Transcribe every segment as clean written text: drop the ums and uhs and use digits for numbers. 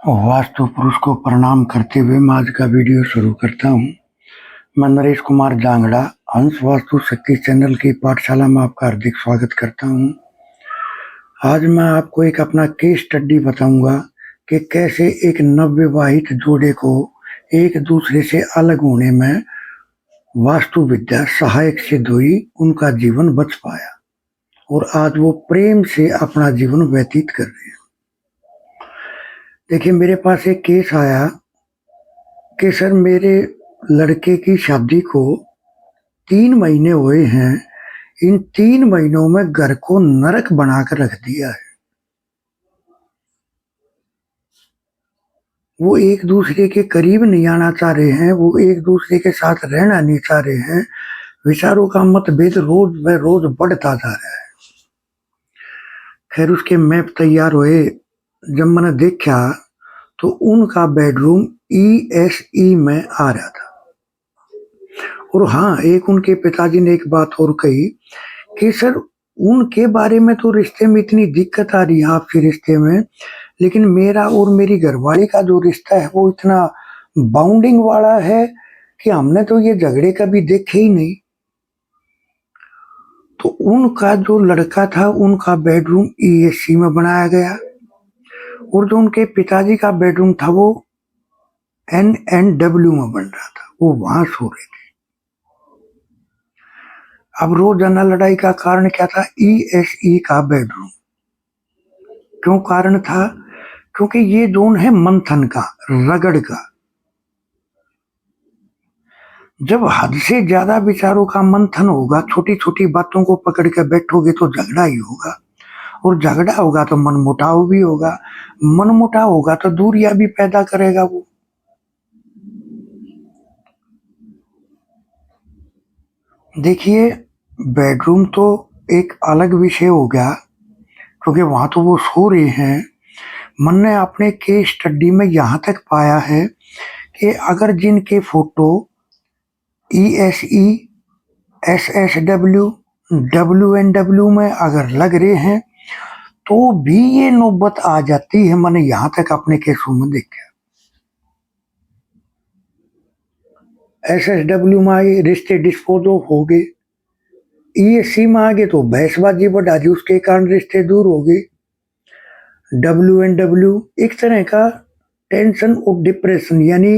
वास्तु पुरुष को प्रणाम करते हुए मैं आज का वीडियो शुरू करता हूँ। मैं नरेश कुमार जांगड़ा हंस वास्तु शक्ति चैनल की पाठशाला में आपका हार्दिक स्वागत करता हूँ। आज मैं आपको एक अपना केस स्टडी बताऊंगा कि कैसे एक नवविवाहित जोड़े को एक दूसरे से अलग होने में वास्तु विद्या सहायक सिद्ध हुई, उनका जीवन बच पाया और आज वो प्रेम से अपना जीवन व्यतीत कर रहे हैं। देखिए, मेरे पास एक केस आया कि सर मेरे लड़के की शादी को 3 महीने हुए हैं। इन 3 महीनों में घर को नरक बनाकर रख दिया है। वो एक दूसरे के करीब नहीं आना चाह रहे हैं, वो एक दूसरे के साथ रहना नहीं चाह रहे हैं। विचारों का मतभेद रोज व रोज बढ़ता जा रहा है। खैर, उसके मैप तैयार हुए। जब मैंने देखा तो उनका बेडरूम ESE में आ रहा था। और हाँ, एक उनके पिताजी ने एक बात और कही कि सर उनके बारे में तो रिश्ते में इतनी दिक्कत आ रही है, आपके रिश्ते में, लेकिन मेरा और मेरी घरवाली का जो रिश्ता है वो इतना बाउंडिंग वाला है कि हमने तो ये झगड़े कभी देखे ही नहीं। तो उनका जो लड़का था उनका बेडरूम ESC में बनाया गया और जो उनके पिताजी का बेडरूम था वो NNW में बन रहा था। वो वहां सो रहे थे। अब रोजाना लड़ाई का कारण क्या था? ESE का बेडरूम। क्यों कारण था? क्योंकि ये जोन है मंथन का, रगड़ का। जब हद से ज्यादा विचारों का मंथन होगा, छोटी छोटी बातों को पकड़ के बैठोगे तो झगड़ा ही होगा, और झगड़ा होगा तो मनमुटाव भी होगा, मनमुटाव होगा तो दूरियां भी पैदा करेगा वो। देखिए, बेडरूम तो एक अलग विषय हो गया, क्योंकि वहां तो वो सो रहे हैं। मन ने अपने केस स्टडी में यहां तक पाया है कि अगर जिनके फोटो ESE, SSW, WNW में अगर लग रहे हैं तो भी ये नौबत आ जाती है। मैंने यहां तक अपने केसों में देखा। SSW में आए, रिश्ते डिस्पोज हो गए। ESC में आ गए तो बहसबाजी बढ़ा दी, उसके कारण रिश्ते दूर हो गए। WNW एक तरह का टेंशन और डिप्रेशन, यानी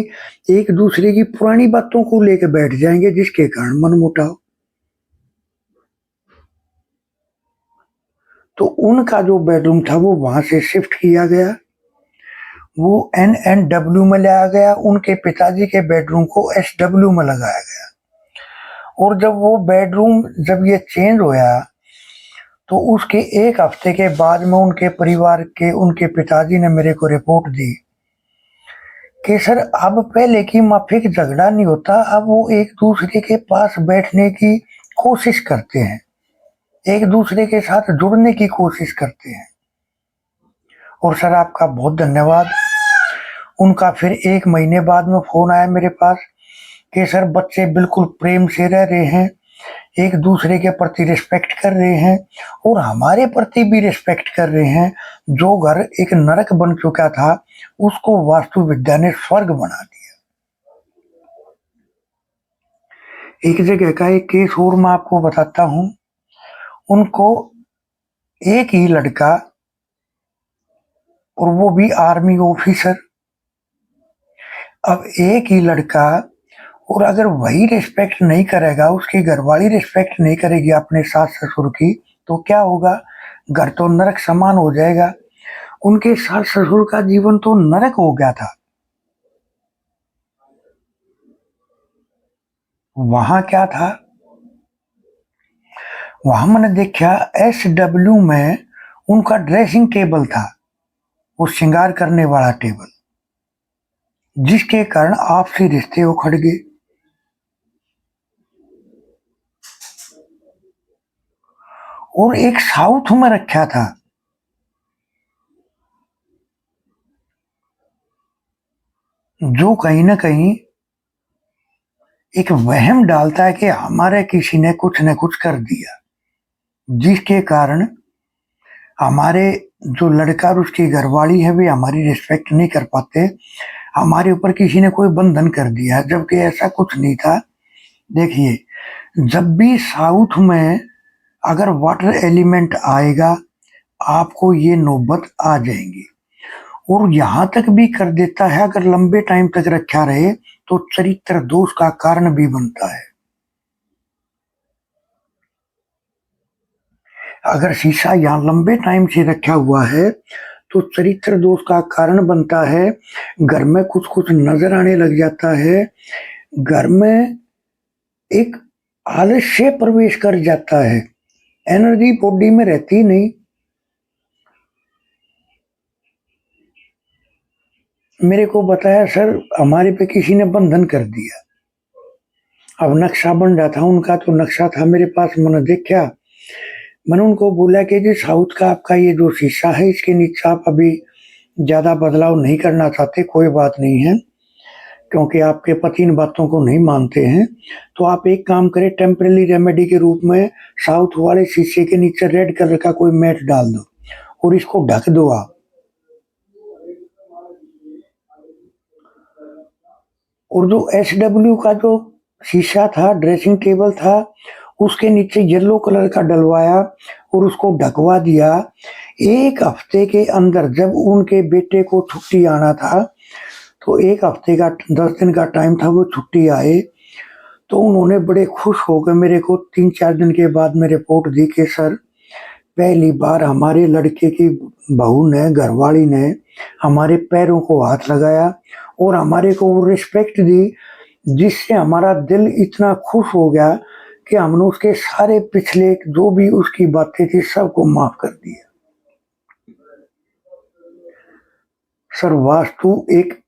एक दूसरे की पुरानी बातों को लेकर बैठ जाएंगे, जिसके कारण मनमुटाव। तो उनका जो बेडरूम था वो वहां से शिफ्ट किया गया, वो NNW में लाया गया। उनके पिताजी के बेडरूम को SW में लगाया गया। और जब वो बेडरूम जब ये चेंज होया तो उसके एक हफ्ते के बाद में उनके परिवार के, उनके पिताजी ने मेरे को रिपोर्ट दी कि सर अब पहले की माफिक झगड़ा नहीं होता, अब वो एक दूसरे के पास बैठने की कोशिश करते हैं, एक दूसरे के साथ जुड़ने की कोशिश करते हैं। और सर आपका बहुत धन्यवाद। उनका फिर 1 महीने बाद में फोन आया मेरे पास कि सर बच्चे बिल्कुल प्रेम से रह रहे हैं, एक दूसरे के प्रति रिस्पेक्ट कर रहे हैं और हमारे प्रति भी रिस्पेक्ट कर रहे हैं। जो घर एक नरक बन चुका था उसको वास्तु विद्या ने स्वर्ग बना दिया। एक जगह का एक केस और मैं आपको बताता हूं। उनको एक ही लड़का, और वो भी आर्मी ऑफिसर। अब एक ही लड़का, और अगर वही रिस्पेक्ट नहीं करेगा, उसकी घरवाली रिस्पेक्ट नहीं करेगी अपने सास ससुर की, तो क्या होगा? घर तो नरक समान हो जाएगा। उनके सास ससुर का जीवन तो नरक हो गया था। वहां क्या था? वहां मैंने देखा SW में उनका ड्रेसिंग टेबल था, वो श्रृंगार करने वाला टेबल, जिसके कारण आपसी रिश्ते उखड़ गए। और एक साउथ में रखा था, जो कहीं ना कहीं एक वहम डालता है कि हमारे किसी ने कुछ न कुछ कर दिया, जिसके कारण हमारे जो लड़का और उसकी घरवाली है वे हमारी रिस्पेक्ट नहीं कर पाते, हमारे ऊपर किसी ने कोई बंधन कर दिया, जबकि ऐसा कुछ नहीं था। देखिए, जब भी साउथ में अगर वाटर एलिमेंट आएगा, आपको ये नौबत आ जाएंगी। और यहाँ तक भी कर देता है, अगर लंबे टाइम तक रखा रहे तो चरित्र दोष का कारण भी बनता है। अगर शीशा यहाँ लंबे टाइम से रखा हुआ है तो चरित्र दोष का कारण बनता है। घर में कुछ कुछ नजर आने लग जाता है, घर में एक आलस्य प्रवेश कर जाता है, एनर्जी बॉडी में रहती नहीं। मेरे को बताया सर हमारे पे किसी ने बंधन कर दिया। अब नक्शा बन रहा था उनका, तो नक्शा था मेरे पास, मैंने देखा, मैंने उनको बोला कि जी साउथ का आपका ये जो शीशा है इसके नीचे आप अभी ज्यादा बदलाव नहीं करना चाहते, कोई बात नहीं है, क्योंकि आपके पति इन बातों को नहीं मानते हैं। तो आप एक काम करें, टेम्परेरी रेमेडी के रूप में साउथ वाले शीशे के नीचे रेड कलर का कोई मैट डाल दो और इसको ढक दो आप। और जो SW का जो शीशा था, ड्रेसिंग टेबल था, उसके नीचे येलो कलर का डलवाया और उसको ढकवा दिया। एक हफ्ते के अंदर जब उनके बेटे को छुट्टी आना था, तो एक हफ्ते का 10 दिन का टाइम था, वो छुट्टी आए तो उन्होंने बड़े खुश होकर मेरे को 3-4 दिन के बाद में रिपोर्ट दी कि सर पहली बार हमारे लड़के की बहू ने, घरवाली ने हमारे पैरों को हाथ लगाया और हमारे को वो रिस्पेक्ट दी, जिससे हमारा दिल इतना खुश हो गया कि हमने उसके सारे पिछले जो भी उसकी बातें थी सबको माफ कर दिया। सर वास्तु एक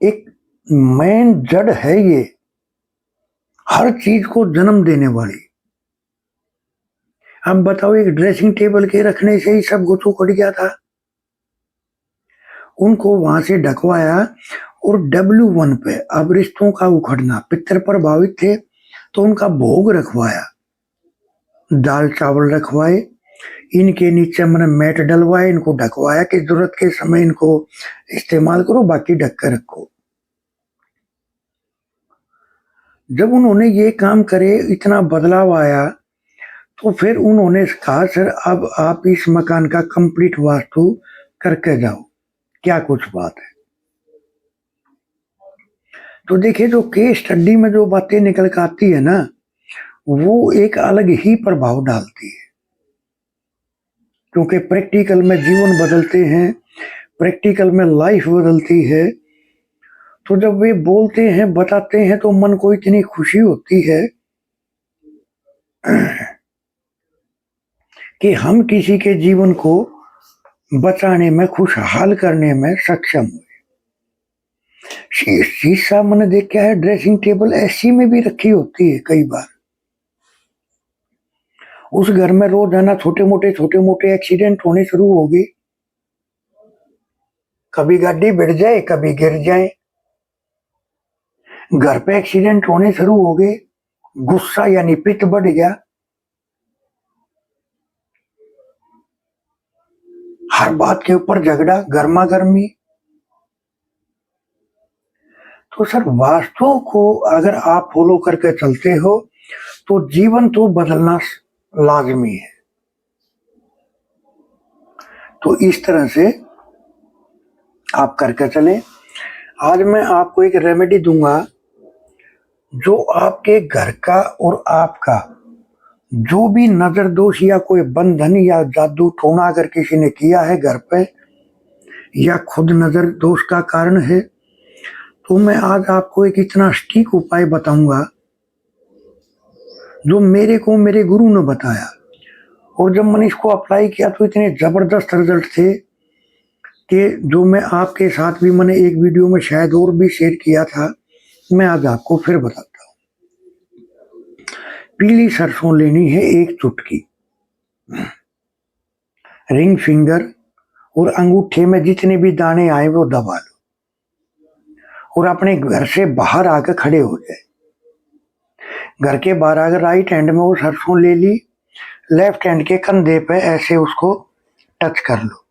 एक मेन जड़ है, ये हर चीज को जन्म देने वाली। अब बताओ, एक ड्रेसिंग टेबल के रखने से ही सब गुथू कट गया था। उनको वहां से ढकवाया और W1 पे अब रिश्तों का उखड़ना, पितर प्रभावित थे तो उनका भोग रखवाया, दाल चावल रखवाए, इनके नीचे मैंने मैट डलवाए, इनको ढकवाया कि जरूरत के समय इनको इस्तेमाल करो, बाकी ढक कर रखो। जब उन्होंने ये काम करे, इतना बदलाव आया, तो फिर उन्होंने कहा सर अब आप इस मकान का कंप्लीट वास्तु करके जाओ। क्या कुछ बात है। तो देखिए, जो केस स्टडी में जो बातें निकल कर आती है ना, वो एक अलग ही प्रभाव डालती है, क्योंकि प्रैक्टिकल में जीवन बदलते हैं, प्रैक्टिकल में लाइफ बदलती है। तो जब वे बोलते हैं, बताते हैं, तो मन को इतनी खुशी होती है कि हम किसी के जीवन को बचाने में, खुशहाल करने में सक्षम हुए। शीशा मैंने देखा है, ड्रेसिंग टेबल ऐसी में भी रखी होती है कई बार। उस घर में रोजाना छोटे मोटे एक्सीडेंट होने शुरू हो गए, कभी गाड़ी भिड़ जाए, कभी गिर जाए, घर पे एक्सीडेंट होने शुरू हो गए, गुस्सा यानी पित्त बढ़ गया, हर बात के ऊपर झगड़ा, गर्मा गर्मी। तो सर वास्तु को अगर आप फॉलो करके चलते हो तो जीवन तो बदलना लाजमी है। तो इस तरह से आप करके चले। आज मैं आपको एक रेमेडी दूंगा जो आपके घर का और आपका जो भी नजर दोष या कोई बंधन या जादू टोना अगर किसी ने किया है घर पे, या खुद नजर दोष का कारण है, तो मैं आज आपको एक इतना सटीक उपाय बताऊंगा जो मेरे को मेरे गुरु ने बताया। और जब मैंने इसको अप्लाई किया तो इतने जबरदस्त रिजल्ट थे कि जो मैं आपके साथ भी मैंने एक वीडियो में शायद और भी शेयर किया था, मैं आज आपको फिर बताता हूँ। पीली सरसों लेनी है 1 चुटकी, रिंग फिंगर और अंगूठे में जितने भी दाने आए वो दबा लो और अपने घर से बाहर आकर खड़े हो जाए। घर के बाहर आकर राइट हैंड में वो सरसों ले ली, लेफ्ट हैंड के कंधे पे ऐसे उसको टच कर लो।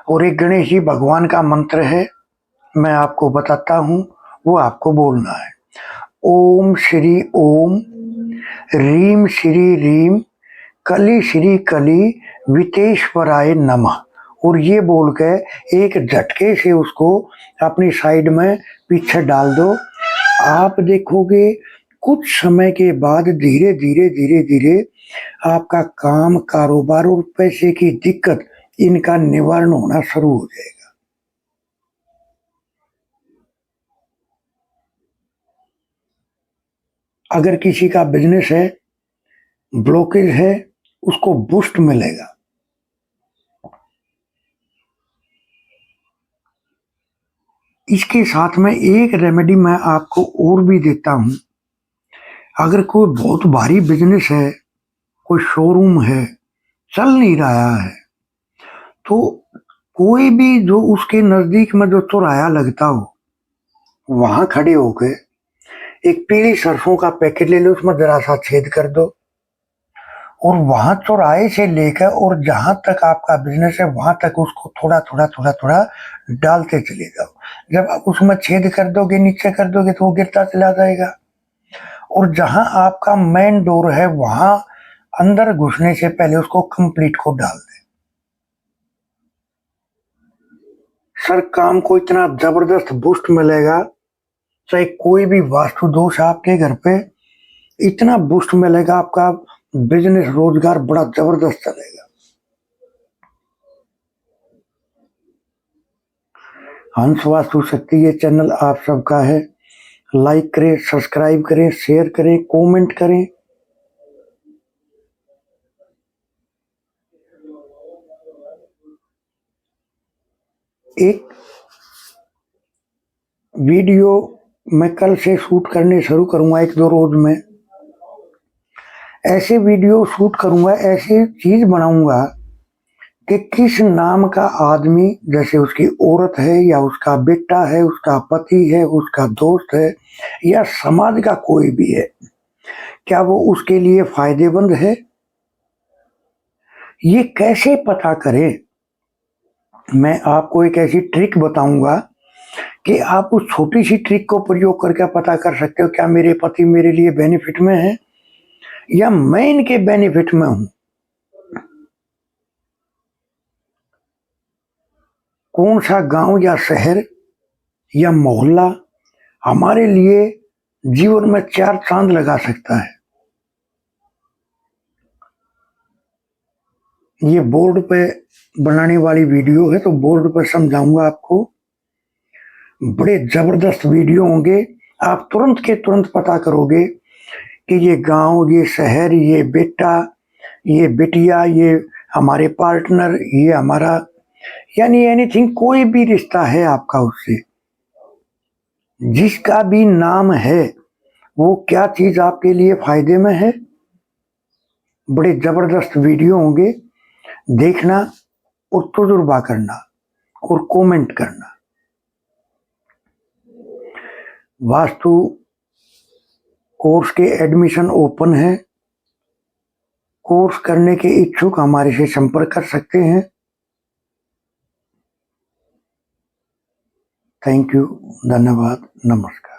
और एक गणेश जी भगवान का मंत्र है, मैं आपको बताता हूँ, वो आपको बोलना है। ओम श्री ओम रीम श्री रीम कली श्री कली वितेश्वराय नमः। और ये बोल के एक झटके से उसको अपनी साइड में पीछे डाल दो। आप देखोगे कुछ समय के बाद धीरे धीरे धीरे धीरे आपका काम, कारोबार और पैसे की दिक्कत, इनका निवारण होना शुरू हो जाएगा। अगर किसी का बिजनेस है, ब्लॉकेज है, उसको बूस्ट मिलेगा। इसके साथ में एक रेमेडी मैं आपको और भी देता हूं। अगर कोई बहुत भारी बिजनेस है, कोई शोरूम है, चल नहीं रहा है, तो कोई भी जो उसके नजदीक में जो चौराहा लगता हो, वहां खड़े होके एक पीली सरसों का पैकेट ले लो, उसमें जरा सा छेद कर दो और वहां चौराहे से लेकर और जहां तक आपका बिजनेस है वहां तक उसको थोड़ा थोड़ा थोड़ा थोड़ा डालते चले जाओ। जब आप उसमें छेद कर दोगे, नीचे कर दोगे, तो वो गिरता चला जाएगा। और जहां आपका मेन डोर है वहां अंदर घुसने से पहले उसको कंप्लीट को डाल दें। सर काम को इतना जबरदस्त बूस्ट मिलेगा, चाहे कोई भी वास्तु दोष आपके घर पे, इतना बूस्ट मिलेगा, आपका बिजनेस रोजगार बड़ा जबरदस्त चलेगा। हंस वास्तु शक्ति ये चैनल आप सबका है। लाइक करें, सब्सक्राइब करें, शेयर करें, कमेंट करें। एक वीडियो मैं कल से शूट करने शुरू करूंगा, 1-2 रोज में ऐसे वीडियो शूट करूंगा, ऐसी चीज बनाऊंगा कि किस नाम का आदमी, जैसे उसकी औरत है या उसका बेटा है, उसका पति है, उसका दोस्त है या समाज का कोई भी है, क्या वो उसके लिए फायदेमंद है, ये कैसे पता करें। मैं आपको एक ऐसी ट्रिक बताऊंगा कि आप उस छोटी सी ट्रिक को प्रयोग करके पता कर सकते हो क्या मेरे पति मेरे लिए बेनिफिट में है या मैं इनके बेनिफिट में हूं। कौन सा गांव या शहर या मोहल्ला हमारे लिए जीवन में 4 चांद लगा सकता है। ये बोर्ड पे बनाने वाली वीडियो है, तो बोर्ड पर समझाऊंगा आपको। बड़े जबरदस्त वीडियो होंगे, आप तुरंत के तुरंत पता करोगे कि ये गांव, ये शहर, ये बेटा, ये बिटिया, ये हमारे पार्टनर, ये हमारा, यानी एनीथिंग, कोई भी रिश्ता है आपका उससे, जिसका भी नाम है, वो क्या चीज आपके लिए फायदे में है। बड़े जबरदस्त वीडियो होंगे, देखना और तजुर्बा करना और कमेंट करना। वास्तु कोर्स के एडमिशन ओपन है, कोर्स करने के इच्छुक हमारे से संपर्क कर सकते हैं। थैंक यू, धन्यवाद, नमस्कार।